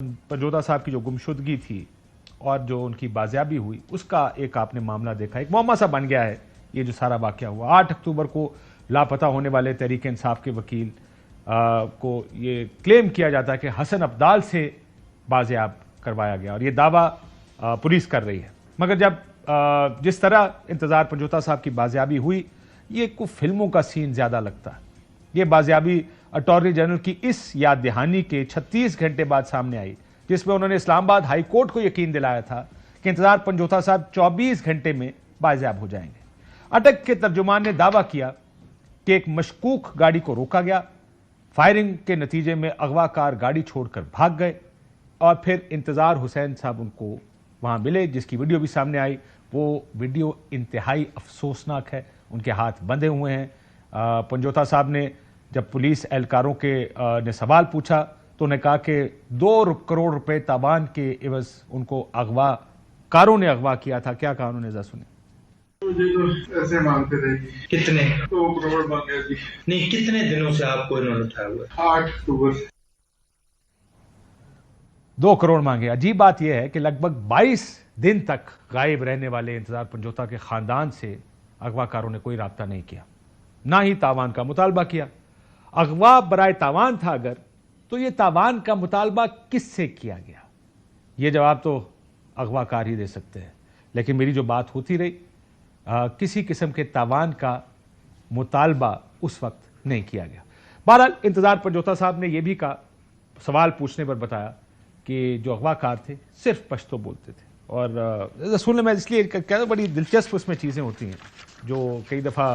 पंजोता साहब की जो गुमशुदगी थी और जो उनकी बाजियाबी हुई उसका एक आपने मामला देखा, एक मुअम्मा सा बन गया है ये जो सारा वाकया हुआ। 8 अक्टूबर को लापता होने वाले तहरीक इंसाफ के वकील को ये क्लेम किया जाता है कि हसन अब्दाल से बाजियाब करवाया गया और ये दावा पुलिस कर रही है। मगर जब जिस तरह इंतज़ार पंजोता साहब की बाजियाबी हुई, ये कुछ फिल्मों का सीन ज़्यादा लगता है। ये बाजियाबी अटॉर्नी जनरल की इस याद दहानी के 36 घंटे बाद सामने आई, जिसमें उन्होंने इस्लामाबाद हाई कोर्ट को यकीन दिलाया था कि इंतज़ार पंजोता साहब 24 घंटे में बाजियाब हो जाएंगे। अटक के तर्जुमान ने दावा किया कि एक मशकूक गाड़ी को रोका गया, फायरिंग के नतीजे में अगवाकार गाड़ी छोड़कर भाग गए और फिर इंतज़ार हुसैन साहब उनको वहां मिले, जिसकी वीडियो भी सामने आई। वो वीडियो इंतहाई अफसोसनाक है, उनके हाथ बंधे हुए हैं। पंजोता साहब ने जब पुलिस एहलकारों के ने सवाल पूछा तो उन्हें कहा कि 2 करोड़ रुपए तावान के एवज उनको अगवा कारों ने अगवा किया था। क्या कहा उन्होंने, जरा सुने। मुझे तो ऐसे मांगते थे। कितने? 2 करोड़ मांगे जी। नहीं, कितने दिनों से आपको इन्होंने उठाया हुआ है? 8 अक्टूबर से 2 करोड़ मांगे। अजीब बात यह है कि लगभग 22 दिन तक गायब रहने वाले इंतज़ार पंजोता के खानदान से अगवाकारों ने कोई राब्ता नहीं किया, ना ही तावान का मुतालबा किया। अगवा बराए तावान था अगर, तो ये तावान का मुतालबा किससे किया गया, ये जवाब तो अगवाकार ही दे सकते हैं। लेकिन मेरी जो बात होती रही, किसी किस्म के तावान का मुतालबा उस वक्त नहीं किया गया। बहरहाल इंतज़ार पंजोता साहब ने यह भी कहा, सवाल पूछने पर बताया कि जो अगवाकार थे सिर्फ पश्तो बोलते थे। और सुनने में इसलिए क्या बड़ी दिलचस्प उसमें चीज़ें होती हैं जो कई दफ़ा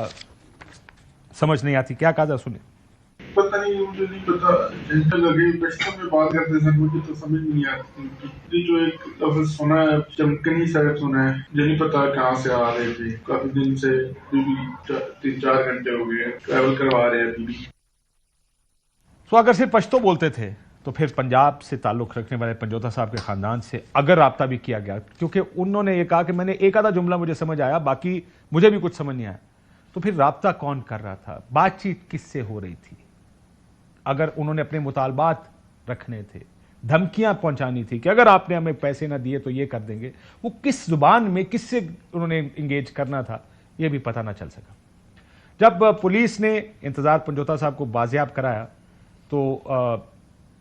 समझ नहीं आती। क्या कहा, सुने। पता नहीं, मुझे नहीं पता। जनता लगे पश्तो में बात करते थे, मुझे तो समझ नहीं आती उनकी। जो एक लफ्ज़ सुना है, चमकनी साहब सुना है, जो नहीं पता कहाँ से आ रहे थे। काफी दिन से 3-4 घंटे हो गए ट्रैवल करवा रहे हैं अभी। तो अगर सिर्फ पश्तो बोलते थे तो फिर पंजाब से ताल्लुक़ रखने वाले पंजोता साहब के ख़ानदान से अगर राब्ता भी किया गया, क्योंकि उन्होंने ये कहा कि मैंने एक आधा जुमला मुझे समझ आया, बाकी मुझे भी कुछ समझ नहीं आया, तो फिर राब्ता कौन कर रहा था, बातचीत किससे हो रही थी? अगर उन्होंने अपने मुतालबात रखने थे, धमकियां पहुंचानी थी कि अगर आपने हमें पैसे ना दिए तो ये कर देंगे, वो किस जुबान में किससे उन्होंने इंगेज करना था, ये भी पता ना चल सका। जब पुलिस ने इंतज़ार पंजोता साहब को बाजियाब कराया तो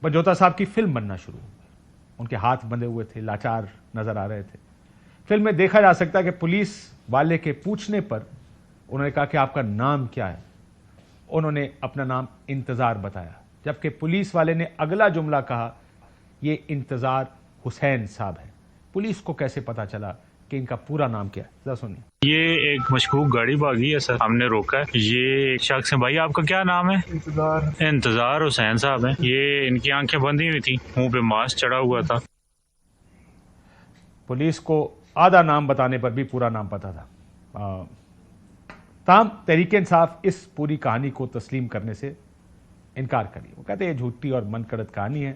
पंजोता साहब की फिल्म बनना शुरू हो गई। उनके हाथ बंधे हुए थे, लाचार नजर आ रहे थे। फिल्म में देखा जा सकता है कि पुलिस वाले के पूछने पर उन्होंने कहा कि आपका नाम क्या है। उन्होंने अपना नाम इंतज़ार बताया, जबकि पुलिस वाले ने अगला जुमला कहा, ये इंतज़ार हुसैन साहब है। पुलिस को कैसे पता चला कि इनका पूरा नाम क्या है, जरा सुनिए। ये एक मशकूक गाड़ी भागी है सर, हमने रोका है। ये एक शख्स है। भाई आपका क्या नाम है? इंतज़ार हुसैन साहब है। ये इनकी आंखें बंधी हुई थी, मुंह पे मास्क चढ़ा हुआ था। पुलिस को आधा नाम बताने पर भी पूरा नाम पता था। ताम तहरीक इंसाफ इस पूरी कहानी को तस्लीम करने से इनकार करी। वो कहते हैं ये झूठी और मनगढ़ंत कहानी है।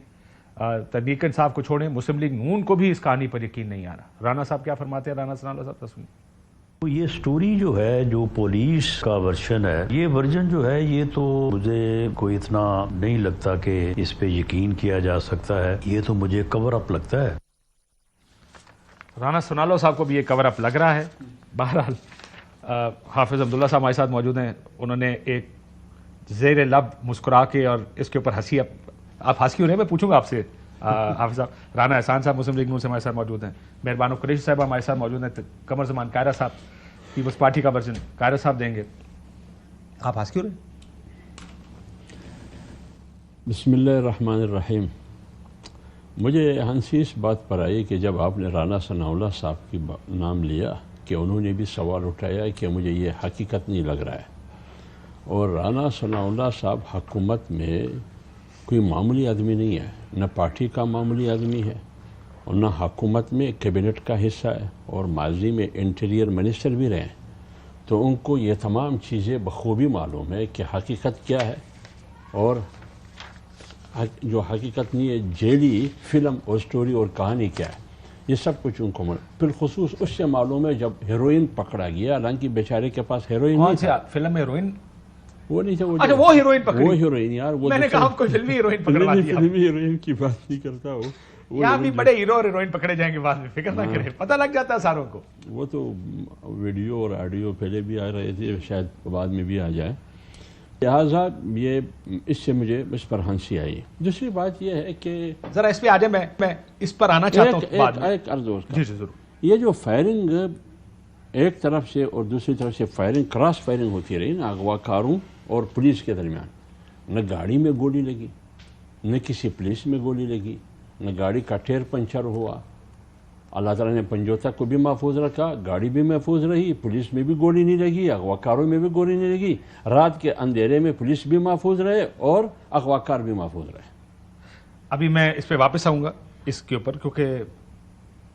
तहरीक इंसाफ को छोड़ें, मुस्लिम लीग नून को भी इस कहानी पर यकीन नहीं आ रहा। राना साहब क्या फरमाते हैं, राना सनाउल्लाह साहब, तो सुनिए। तो ये स्टोरी जो है, जो पुलिस का वर्जन है, ये वर्जन जो है, ये तो मुझे कोई इतना नहीं लगता कि इस पे यकीन किया जा सकता है। ये तो मुझे कवर अप लगता है। राना सनाउल्लाह साहब को भी ये कवर अप लग रहा है। बहरहाल हाफिज अब्दुल्ला साहब हमारे साथ मौजूद हैं। उन्होंने एक ज़ेर लब मुस्कुरा के और इसके ऊपर हंसी, आप हंस क्यों रहे, मैं पूछूंगा आपसे। हाफिज साहब, राना एहसान साहब मुस्लिम लीग नून से हमारे साथ मौजूद हैं। मेहरबान कुरैशी साहब हमारे साथ मौजूद हैं। कमर जमान कायरा साहब पीपल्स पार्टी का वर्जन कायरा साहब देंगे। आप हंस क्यों रहे? बिस्मिल्लाहिर्रहमानिर्रहीम। मुझे हंसी इस बात पर आई कि जब आपने राना सनाउल्लाह साहब की नाम लिया कि उन्होंने भी सवाल उठाया कि मुझे ये हकीकत नहीं लग रहा है। और राना सनाउल्लाह साहब हुकूमत में कोई मामूली आदमी नहीं है, न पार्टी का मामूली आदमी है और न हुकूमत में कैबिनेट का हिस्सा है, और माजी में इंटीरियर मिनिस्टर भी रहे। तो उनको ये तमाम चीज़ें बखूबी मालूम है कि हकीकत क्या है और जो हकीकत नहीं है, जेली फिल्म और स्टोरी और कहानी क्या है, ये सब कुछ उनको बिलखुसूस उससे मालूम है जब हेरोइन पकड़ा गया। हालांकि बेचारे के पास हेरोइन नहीं था। फिल्म में हेरोइन वो नहीं था। अच्छा, वो हीरोइन पकड़ी। वो हीरोइन यार, वो मैंने कहा आपको फिल्मी हीरोइन पकड़वा दिया। फिल्मी हीरोइन की बात नहीं करता हूँ। یہاں بھی بڑے ہیرو اور ہیروئن پکڑے جائیں گے بعد میں، فکر نہ کریں، پتہ لگ جاتا ہے ساروں کو. وہ تو ویڈیو اور آڈیو پہلے بھی آ رہے تھے، شاید بعد میں بھی آ جائے. لہٰذا یہ اس سے مجھے اس پر ہنسی آئی. دوسری بات یہ ہے کہ ذرا اس پہ آ جائیں، میں اس پر آنا چاہتا ہوں بعد میں. ایک عرض اور جی ضرور. یہ جو فائرنگ ایک طرف سے اور دوسری طرف سے فائرنگ، کراس فائرنگ ہوتی رہی نا اغوا کاروں اور پولیس کے درمیان، نہ گاڑی میں گولی لگی، نہ کسی پولیس میں گولی لگی، نہ گاڑی کا ٹائر پنچر ہوا. اللہ تعالیٰ نے پنجوتا کو بھی محفوظ رکھا، گاڑی بھی محفوظ رہی، پولیس میں بھی گولی نہیں لگی، اغوا کاروں میں بھی گولی نہیں لگی. رات کے اندھیرے میں پولیس بھی محفوظ رہے اور اغوا کار بھی محفوظ رہے. ابھی میں اس پہ واپس آؤں گا اس کے اوپر، کیونکہ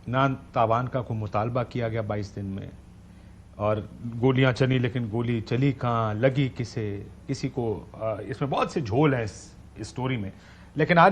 نہ تاوان کا کوئی مطالبہ کیا گیا 22 دن میں، اور گولیاں چلی، لیکن گولی چلی کہاں، لگی کسے، کسی کو، اس میں بہت سے جھول ہے اس اسٹوری میں. لیکن آج